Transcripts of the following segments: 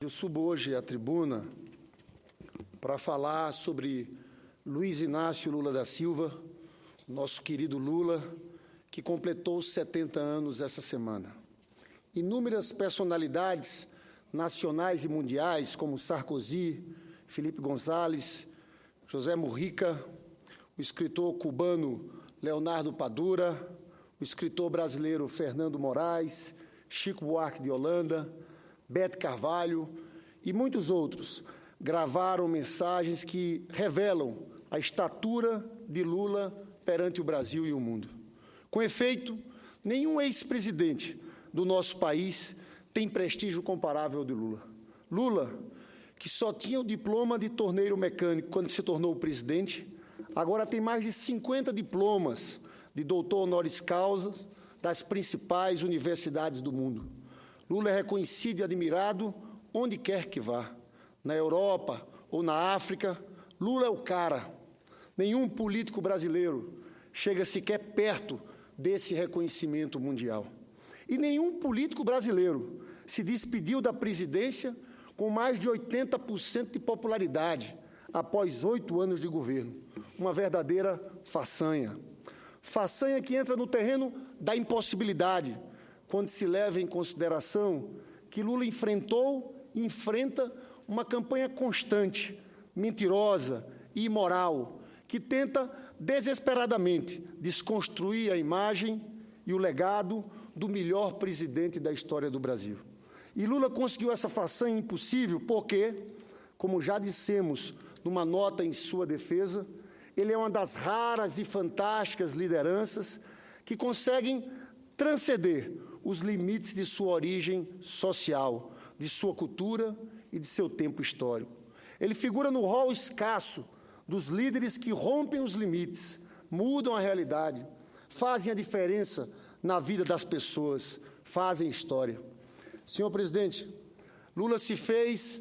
Eu subo hoje à tribuna para falar sobre Luiz Inácio Lula da Silva, nosso querido Lula, que completou 70 anos essa semana. Inúmeras personalidades nacionais e mundiais, como Sarkozy, Felipe González, José Mujica, o escritor cubano Leonardo Padura, o escritor brasileiro Fernando Moraes, Chico Buarque de Holanda, Bete Carvalho e muitos outros gravaram mensagens que revelam a estatura de Lula perante o Brasil e o mundo. Com efeito, nenhum ex-presidente do nosso país tem prestígio comparável ao de Lula. Lula, que só tinha o diploma de torneiro mecânico quando se tornou presidente, agora tem mais de 50 diplomas de doutor honoris causa das principais universidades do mundo. Lula é reconhecido e admirado onde quer que vá, na Europa ou na África. Lula é o cara. Nenhum político brasileiro chega sequer perto desse reconhecimento mundial. E nenhum político brasileiro se despediu da presidência com mais de 80% de popularidade após 8 anos de governo. Uma verdadeira façanha. Façanha que entra no terreno da impossibilidade, quando se leva em consideração que Lula enfrentou e enfrenta uma campanha constante, mentirosa e imoral, que tenta desesperadamente desconstruir a imagem e o legado do melhor presidente da história do Brasil. E Lula conseguiu essa façanha impossível porque, como já dissemos numa nota em sua defesa, ele é uma das raras e fantásticas lideranças que conseguem transcender os limites de sua origem social, de sua cultura e de seu tempo histórico. Ele figura no rol escasso dos líderes que rompem os limites, mudam a realidade, fazem a diferença na vida das pessoas, fazem história. Senhor presidente, Lula se fez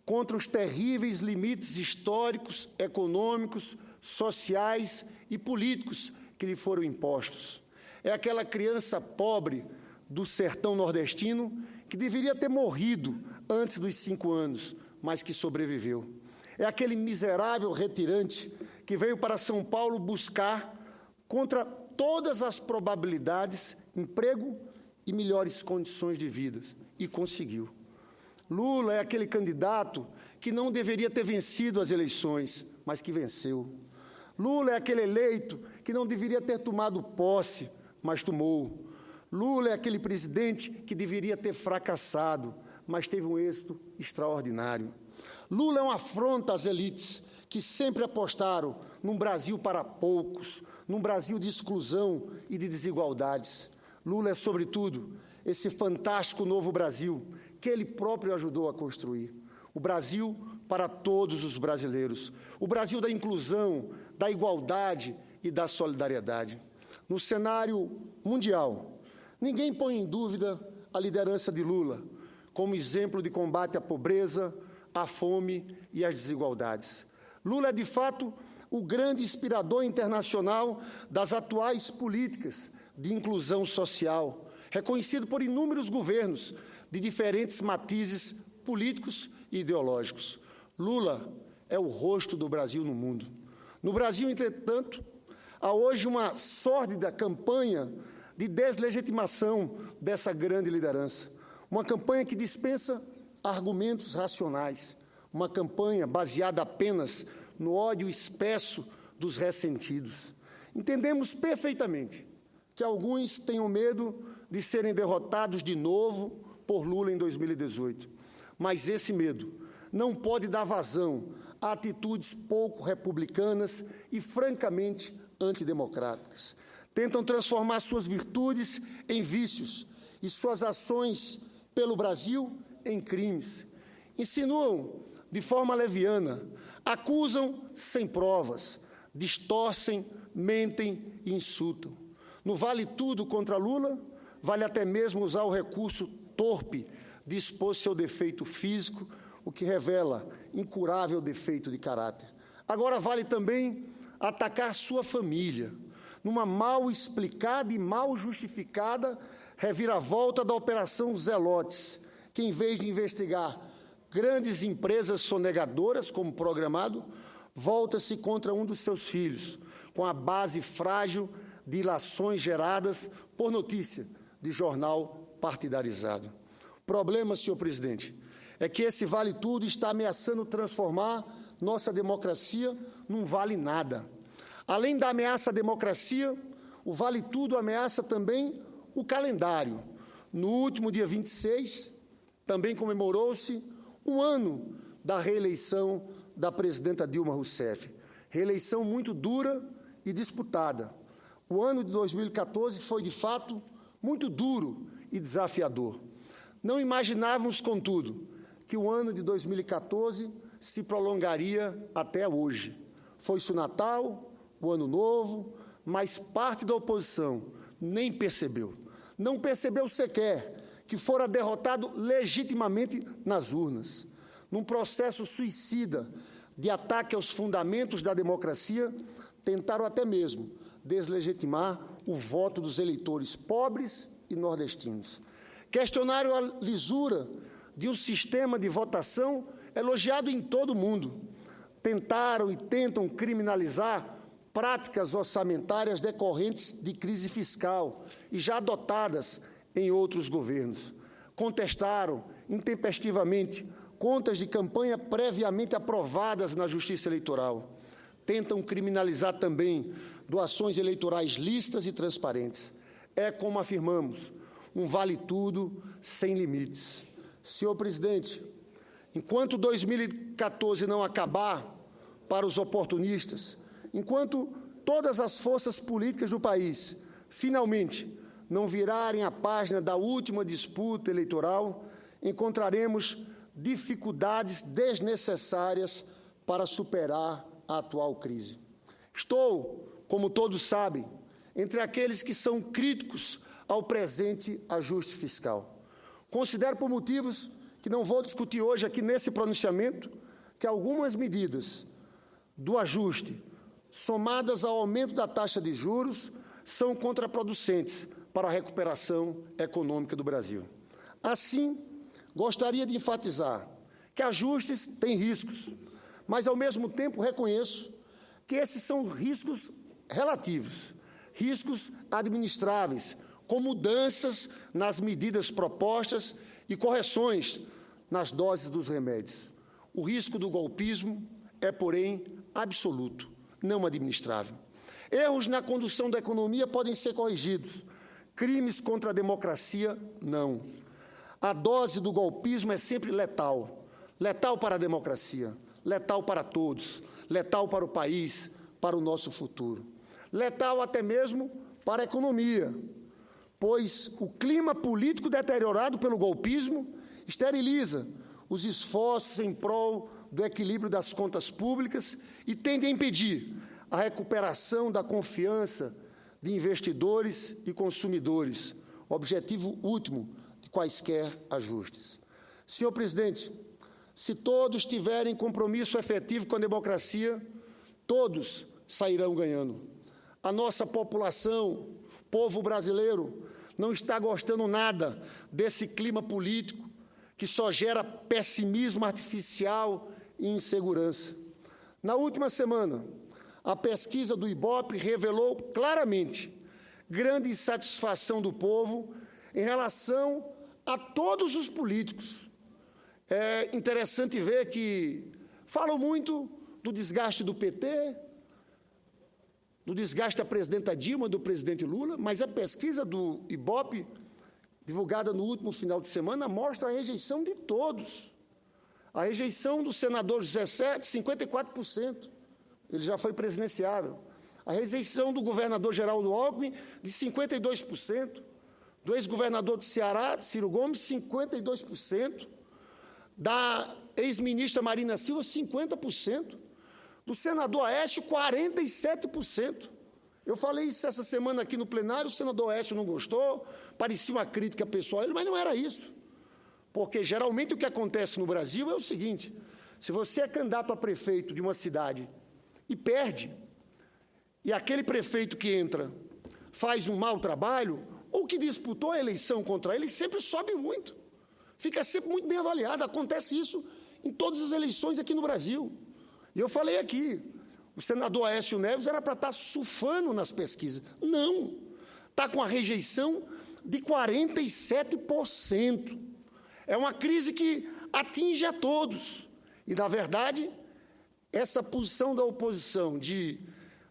contra os terríveis limites históricos, econômicos, sociais e políticos que lhe foram impostos. É aquela criança pobre do sertão nordestino que deveria ter morrido antes dos 5 anos, mas que sobreviveu. É aquele miserável retirante que veio para São Paulo buscar, contra todas as probabilidades, emprego e melhores condições de vida, e conseguiu. Lula é aquele candidato que não deveria ter vencido as eleições, mas que venceu. Lula é aquele eleito que não deveria ter tomado posse, mas tomou. Lula é aquele presidente que deveria ter fracassado, mas teve um êxito extraordinário. Lula é uma afronta às elites que sempre apostaram num Brasil para poucos, num Brasil de exclusão e de desigualdades. Lula é, sobretudo, esse fantástico novo Brasil que ele próprio ajudou a construir. O Brasil para todos os brasileiros. O Brasil da inclusão, da igualdade e da solidariedade. No cenário mundial, ninguém põe em dúvida a liderança de Lula como exemplo de combate à pobreza, à fome e às desigualdades. Lula é, de fato, o grande inspirador internacional das atuais políticas de inclusão social, reconhecido por inúmeros governos de diferentes matizes políticos e ideológicos. Lula é o rosto do Brasil no mundo. No Brasil, entretanto, há hoje uma sórdida campanha de deslegitimação dessa grande liderança. Uma campanha que dispensa argumentos racionais. Uma campanha baseada apenas no ódio espesso dos ressentidos. Entendemos perfeitamente que alguns tenham medo de serem derrotados de novo por Lula em 2018. Mas esse medo não pode dar vazão a atitudes pouco republicanas e, francamente, antidemocráticas. Tentam transformar suas virtudes em vícios e suas ações pelo Brasil em crimes. Insinuam de forma leviana, acusam sem provas, distorcem, mentem e insultam. No vale tudo contra Lula, vale até mesmo usar o recurso torpe de expor seu defeito físico, o que revela incurável defeito de caráter. Agora vale também atacar sua família, numa mal explicada e mal justificada reviravolta da Operação Zelotes, que, em vez de investigar grandes empresas sonegadoras, como programado, volta-se contra um dos seus filhos, com a base frágil de ilações geradas por notícia de jornal partidarizado. O problema, senhor presidente, é que esse vale-tudo está ameaçando transformar nossa democracia num vale-nada. Além da ameaça à democracia, o vale-tudo ameaça também o calendário. No último dia 26, também comemorou-se um ano da reeleição da presidenta Dilma Rousseff. Reeleição muito dura e disputada. O ano de 2014 foi, de fato, muito duro e desafiador. Não imaginávamos, contudo, que o ano de 2014 se prolongaria até hoje. Foi-se o Natal, o Ano Novo, mas parte da oposição nem percebeu. Não percebeu sequer que fora derrotado legitimamente nas urnas. Num processo suicida de ataque aos fundamentos da democracia, tentaram até mesmo deslegitimar o voto dos eleitores pobres e nordestinos. Questionaram a lisura de um sistema de votação elogiado em todo o mundo. Tentaram e tentam criminalizar práticas orçamentárias decorrentes de crise fiscal e já adotadas em outros governos. Contestaram intempestivamente contas de campanha previamente aprovadas na Justiça Eleitoral. Tentam criminalizar também doações eleitorais lícitas e transparentes. É, como afirmamos, um vale-tudo sem limites. Senhor presidente, enquanto 2014 não acabar para os oportunistas, enquanto todas as forças políticas do país finalmente não virarem a página da última disputa eleitoral, encontraremos dificuldades desnecessárias para superar a atual crise. Estou, como todos sabem, entre aqueles que são críticos ao presente ajuste fiscal. Considero, por motivos que não vou discutir hoje aqui nesse pronunciamento, que algumas medidas do ajuste, somadas ao aumento da taxa de juros, são contraproducentes para a recuperação econômica do Brasil. Assim, gostaria de enfatizar que ajustes têm riscos, mas, ao mesmo tempo, reconheço que esses são riscos relativos, riscos administráveis, com mudanças nas medidas propostas e correções nas doses dos remédios. O risco do golpismo é, porém, absoluto, não administrável. Erros na condução da economia podem ser corrigidos, crimes contra a democracia, não. A dose do golpismo é sempre letal, letal para a democracia, letal para todos, letal para o país, para o nosso futuro, letal até mesmo para a economia, pois o clima político deteriorado pelo golpismo esteriliza os esforços em prol do equilíbrio das contas públicas e tende a impedir a recuperação da confiança de investidores e consumidores, objetivo último de quaisquer ajustes. Senhor presidente, se todos tiverem compromisso efetivo com a democracia, todos sairão ganhando. A nossa população, povo brasileiro, não está gostando nada desse clima político que só gera pessimismo artificial e insegurança. Na última semana, a pesquisa do Ibope revelou claramente grande insatisfação do povo em relação a todos os políticos. É interessante ver que falam muito do desgaste do PT, do desgaste da presidenta Dilma, do presidente Lula, mas a pesquisa do Ibope, divulgada no último final de semana, mostra a rejeição de todos. A rejeição do senador José Serra, 54%. Ele já foi presidenciável. A rejeição do governador Geraldo Alckmin, de 52%. Do ex-governador do Ceará, Ciro Gomes, 52%. Da ex-ministra Marina Silva, 50%. Do senador Aécio, 47%. Eu falei isso essa semana aqui no plenário, o senador Aécio não gostou, parecia uma crítica pessoal a ele, mas não era isso. Porque, geralmente, o que acontece no Brasil é o seguinte: se você é candidato a prefeito de uma cidade e perde, e aquele prefeito que entra faz um mau trabalho, ou que disputou a eleição contra ele, sempre sobe muito. Fica sempre muito bem avaliado. Acontece isso em todas as eleições aqui no Brasil. E eu falei aqui, o senador Aécio Neves era para estar surfando nas pesquisas. Não, está com a rejeição de 47%. É uma crise que atinge a todos. E, na verdade, essa posição da oposição de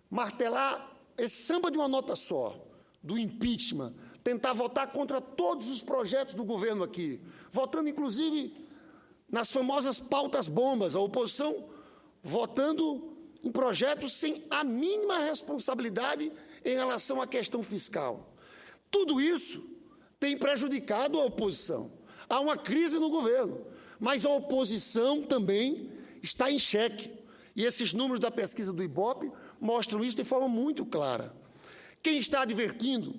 martelar esse samba de uma nota só, do impeachment, tentar votar contra todos os projetos do governo aqui, votando, inclusive, nas famosas pautas bombas, a oposição votando em projetos sem a mínima responsabilidade em relação à questão fiscal. Tudo isso tem prejudicado a oposição. Há uma crise no governo, mas a oposição também está em xeque. E esses números da pesquisa do IBOPE mostram isso de forma muito clara. Quem está advertindo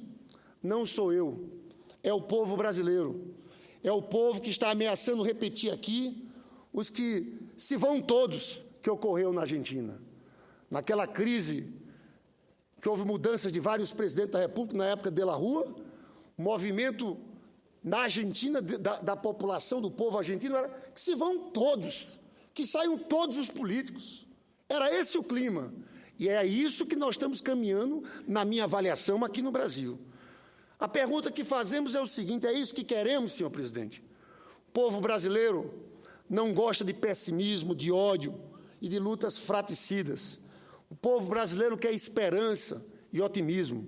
não sou eu, é o povo brasileiro. É o povo que está ameaçando repetir aqui os que se vão todos que ocorreu na Argentina. Naquela crise que houve mudanças de vários presidentes da República, na época de La Rúa, o movimento na Argentina, da população, do povo argentino, era que se vão todos, que saiam todos os políticos. Era esse o clima. E é isso que nós estamos caminhando na minha avaliação aqui no Brasil. A pergunta que fazemos é o seguinte: é isso que queremos, senhor presidente? O povo brasileiro não gosta de pessimismo, de ódio e de lutas fratricidas. O povo brasileiro quer esperança e otimismo.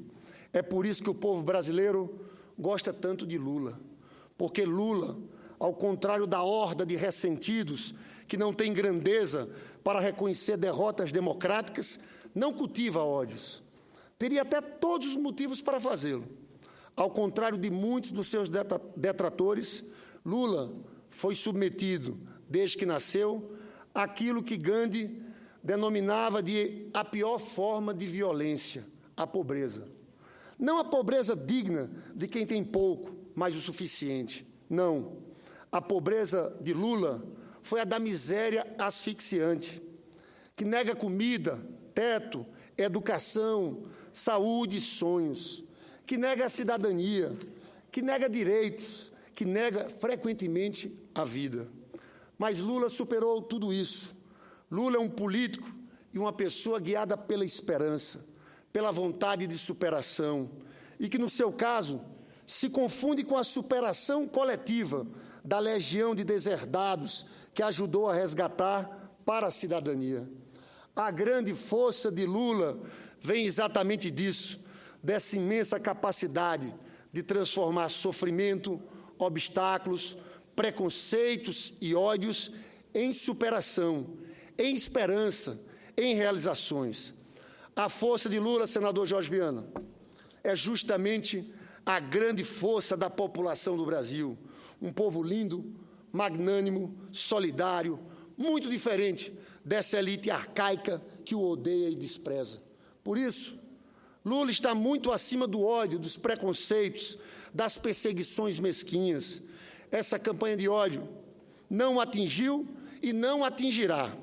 É por isso que o povo brasileiro gosta tanto de Lula. Porque Lula, ao contrário da horda de ressentidos que não tem grandeza para reconhecer derrotas democráticas, não cultiva ódios. Teria até todos os motivos para fazê-lo. Ao contrário de muitos dos seus detratores, Lula foi submetido, desde que nasceu, àquilo que Gandhi denominava de a pior forma de violência, a pobreza. Não a pobreza digna de quem tem pouco, mas o suficiente. Não. A pobreza de Lula foi a da miséria asfixiante, que nega comida, teto, educação, saúde e sonhos, que nega a cidadania, que nega direitos, que nega frequentemente a vida. Mas Lula superou tudo isso. Lula é um político e uma pessoa guiada pela esperança, pela vontade de superação, e que, no seu caso, se confunde com a superação coletiva da legião de deserdados que ajudou a resgatar para a cidadania. A grande força de Lula vem exatamente disso, dessa imensa capacidade de transformar sofrimento, obstáculos, preconceitos e ódios em superação, em esperança, em realizações. A força de Lula, senador Jorge Viana, é justamente a grande força da população do Brasil. Um povo lindo, magnânimo, solidário, muito diferente dessa elite arcaica que o odeia e despreza. Por isso, Lula está muito acima do ódio, dos preconceitos, das perseguições mesquinhas. Essa campanha de ódio não atingiu e não atingirá.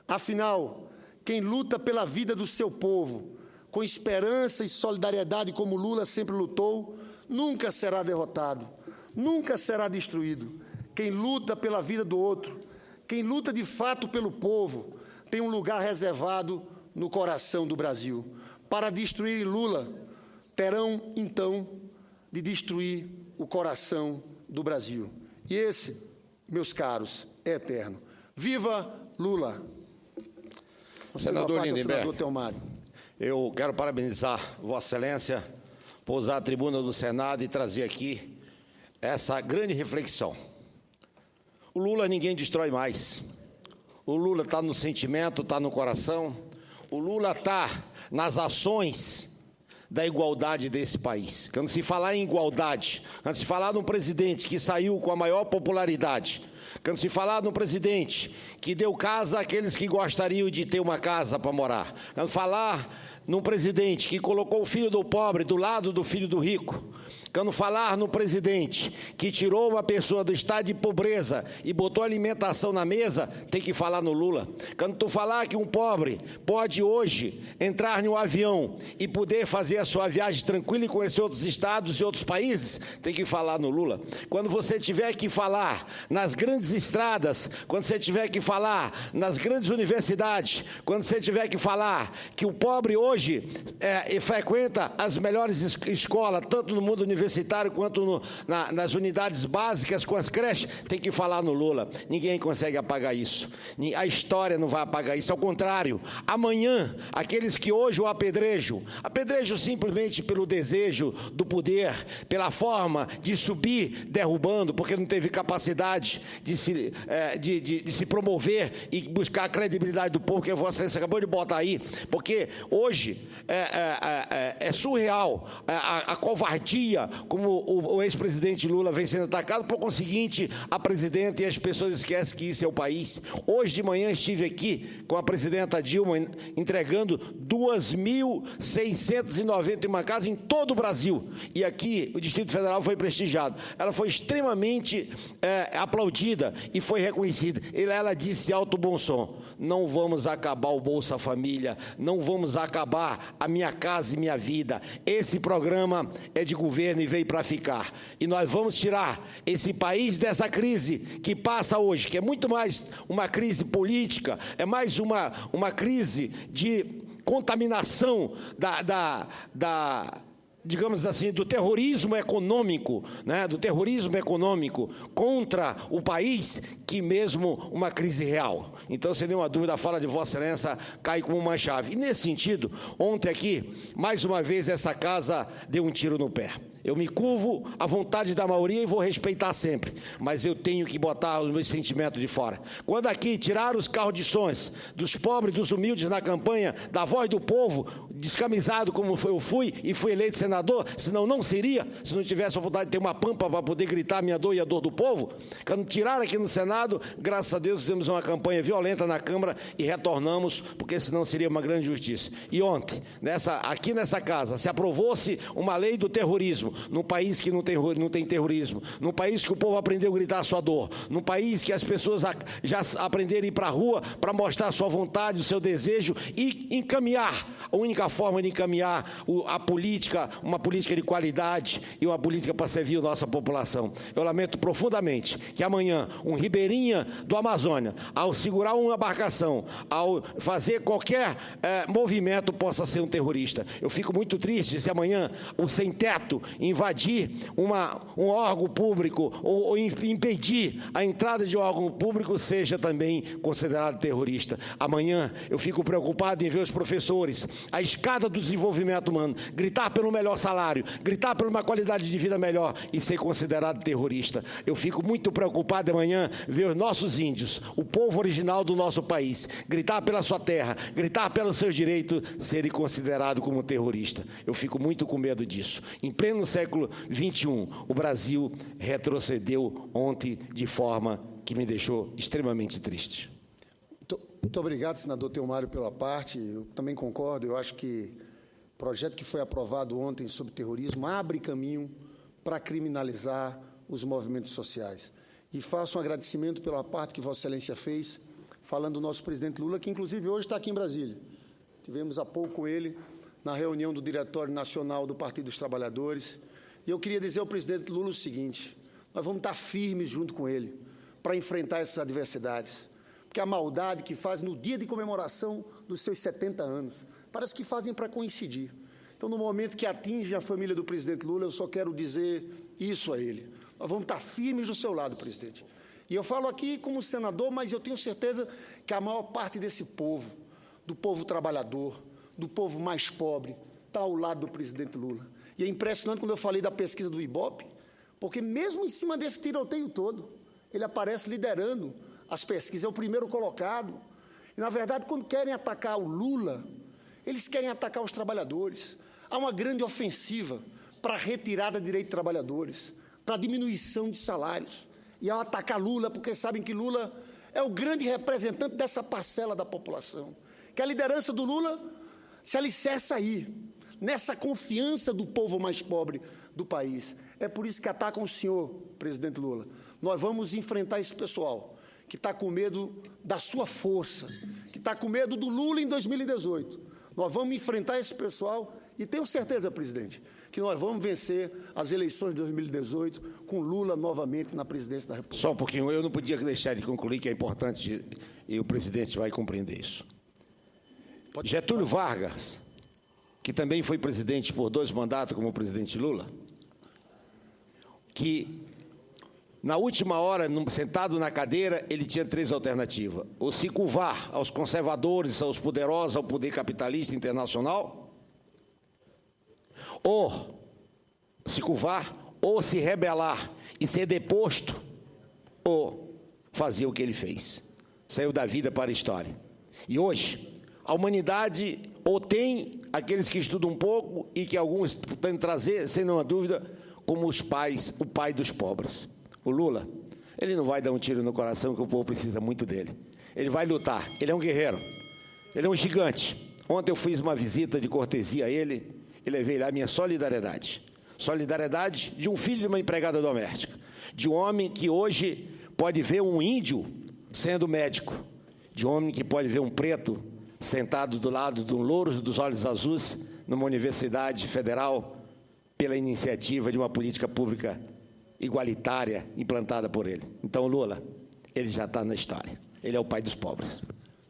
Afinal, quem luta pela vida do seu povo, com esperança e solidariedade como Lula sempre lutou, nunca será derrotado, nunca será destruído. Quem luta pela vida do outro, quem luta de fato pelo povo, tem um lugar reservado no coração do Brasil. Para destruir Lula, terão, então, de destruir o coração do Brasil. E esse, meus caros, é eterno. Viva Lula! Senador Lindenberg, eu quero parabenizar Vossa Excelência por usar a tribuna do Senado e trazer aqui essa grande reflexão. O Lula ninguém destrói mais. O Lula está no sentimento, está no coração. O Lula está nas ações da igualdade desse país. Quando se falar em igualdade, quando se falar num presidente que saiu com a maior popularidade, quando se falar num presidente que deu casa àqueles que gostariam de ter uma casa para morar, quando falar num presidente que colocou o filho do pobre do lado do filho do rico, quando falar no presidente que tirou uma pessoa do estado de pobreza e botou alimentação na mesa, tem que falar no Lula. Quando tu falar que um pobre pode hoje entrar em um avião e poder fazer a sua viagem tranquila e conhecer outros estados e outros países, tem que falar no Lula. Quando você tiver que falar nas grandes grandes estradas, quando você tiver que falar nas grandes universidades, quando você tiver que falar que o pobre hoje frequenta as melhores escolas, tanto no mundo universitário quanto nas unidades básicas, com as creches, tem que falar no Lula. Ninguém consegue apagar isso. A história não vai apagar isso. Ao contrário, amanhã, aqueles que hoje o apedrejam simplesmente pelo desejo do poder, pela forma de subir derrubando, porque não teve capacidade de se promover e buscar a credibilidade do povo, que a Vossa Excelência acabou de botar aí, porque hoje é surreal a covardia como o ex-presidente Lula vem sendo atacado. Por conseguinte, a presidenta e as pessoas esquecem que isso é o país. Hoje de manhã estive aqui com a presidenta Dilma entregando 2.691 casas em todo o Brasil, e aqui o Distrito Federal foi prestigiado. Ela foi extremamente aplaudida e foi reconhecida. Ela disse alto bom som: não vamos acabar o Bolsa Família, não vamos acabar a Minha Casa e Minha Vida. Esse programa é de governo e veio para ficar. E nós vamos tirar esse país dessa crise que passa hoje, que é muito mais uma crise política, é mais uma crise de contaminação digamos assim, do terrorismo econômico, né? Do terrorismo econômico contra o país, que mesmo uma crise real. Então, sem nenhuma dúvida, a fala de Vossa Excelência cai como uma chave. E, nesse sentido, ontem aqui, mais uma vez, essa casa deu um tiro no pé. Eu me curvo à vontade da maioria e vou respeitar sempre, mas eu tenho que botar os meus sentimentos de fora. Quando aqui tiraram os carros de sons dos pobres, dos humildes na campanha, da voz do povo, descamisado como eu fui e fui eleito senador, senão não seria, se não tivesse a vontade de ter uma pampa para poder gritar a minha dor e a dor do povo. Quando tiraram aqui no Senado, graças a Deus fizemos uma campanha violenta na Câmara e retornamos, porque senão seria uma grande injustiça. E ontem, aqui nessa casa, se aprovou-se uma lei do terrorismo, num país que não tem terrorismo, num país que o povo aprendeu a gritar a sua dor, num país que as pessoas já aprenderam a ir para a rua para mostrar a sua vontade, o seu desejo e encaminhar, a única forma de encaminhar a política, uma política de qualidade e uma política para servir a nossa população. Eu lamento profundamente que amanhã um ribeirinha do Amazônia, ao segurar uma embarcação, ao fazer qualquer movimento, possa ser um terrorista. Eu fico muito triste se amanhã o sem-teto invadir um órgão público ou impedir a entrada de um órgão público seja também considerado terrorista. Amanhã eu fico preocupado em ver os professores, a escada do desenvolvimento humano, gritar pelo melhor salário, gritar por uma qualidade de vida melhor e ser considerado terrorista. Eu fico muito preocupado amanhã ver os nossos índios, o povo original do nosso país, gritar pela sua terra, gritar pelos seus direitos, serem considerados como terrorista. Eu fico muito com medo disso. Em pleno século XXI, o Brasil retrocedeu ontem de forma que me deixou extremamente triste. Muito obrigado, senador Theomário, pela parte. Eu também concordo. Eu acho que o projeto que foi aprovado ontem sobre terrorismo abre caminho para criminalizar os movimentos sociais. E faço um agradecimento pela parte que Vossa Excelência fez, falando do nosso presidente Lula, que inclusive hoje está aqui em Brasília. Tivemos há pouco ele na reunião do Diretório Nacional do Partido dos Trabalhadores. E eu queria dizer ao presidente Lula o seguinte: nós vamos estar firmes junto com ele para enfrentar essas adversidades. Porque a maldade que fazem no dia de comemoração dos seus 70 anos, parece que fazem para coincidir. Então, no momento que atinge a família do presidente Lula, eu só quero dizer isso a ele: nós vamos estar firmes do seu lado, presidente. E eu falo aqui como senador, mas eu tenho certeza que a maior parte desse povo, do povo trabalhador, do povo mais pobre, está ao lado do presidente Lula. E é impressionante quando eu falei da pesquisa do Ibope, porque mesmo em cima desse tiroteio todo, ele aparece liderando as pesquisas, é o primeiro colocado. E, na verdade, quando querem atacar o Lula, eles querem atacar os trabalhadores. Há uma grande ofensiva para a retirada de direitos de trabalhadores, para a diminuição de salários. E ao atacar Lula, porque sabem que Lula é o grande representante dessa parcela da população, que a liderança do Lula se alicerça aí, nessa confiança do povo mais pobre do país. É por isso que atacam o senhor, presidente Lula. Nós vamos enfrentar esse pessoal que está com medo da sua força, que está com medo do Lula em 2018. Nós vamos enfrentar esse pessoal e tenho certeza, presidente, que que nós vamos vencer as eleições de 2018 com Lula novamente na presidência da República. Só um pouquinho, eu não podia deixar de concluir, que é importante, e o presidente vai compreender isso. Getúlio Vargas, que também foi presidente por 2 mandatos como o presidente Lula, que na última hora, sentado na cadeira, ele tinha 3 alternativas: ou se curvar aos conservadores, aos poderosos, ao poder capitalista internacional, ou se curvar, ou se rebelar e ser deposto, ou fazer o que ele fez. Saiu da vida para a história. E hoje, a humanidade ou tem aqueles que estudam um pouco e que alguns tentam trazer, sem nenhuma dúvida, como os pais, o pai dos pobres. O Lula, ele não vai dar um tiro no coração, que o povo precisa muito dele. Ele vai lutar, ele é um guerreiro, ele é um gigante. Ontem eu fiz uma visita de cortesia a ele e levei lá a minha solidariedade. Solidariedade de um filho de uma empregada doméstica, de um homem que hoje pode ver um índio sendo médico, de um homem que pode ver um preto sentado do lado de um louro dos olhos azuis numa universidade federal pela iniciativa de uma política pública igualitária implantada por ele. Então, Lula, ele já está na história. Ele é o pai dos pobres.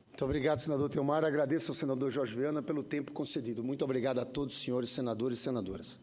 Muito obrigado, senador Theomar. Agradeço ao senador Jorge Viana pelo tempo concedido. Muito obrigado a todos os senhores senadores e senadoras.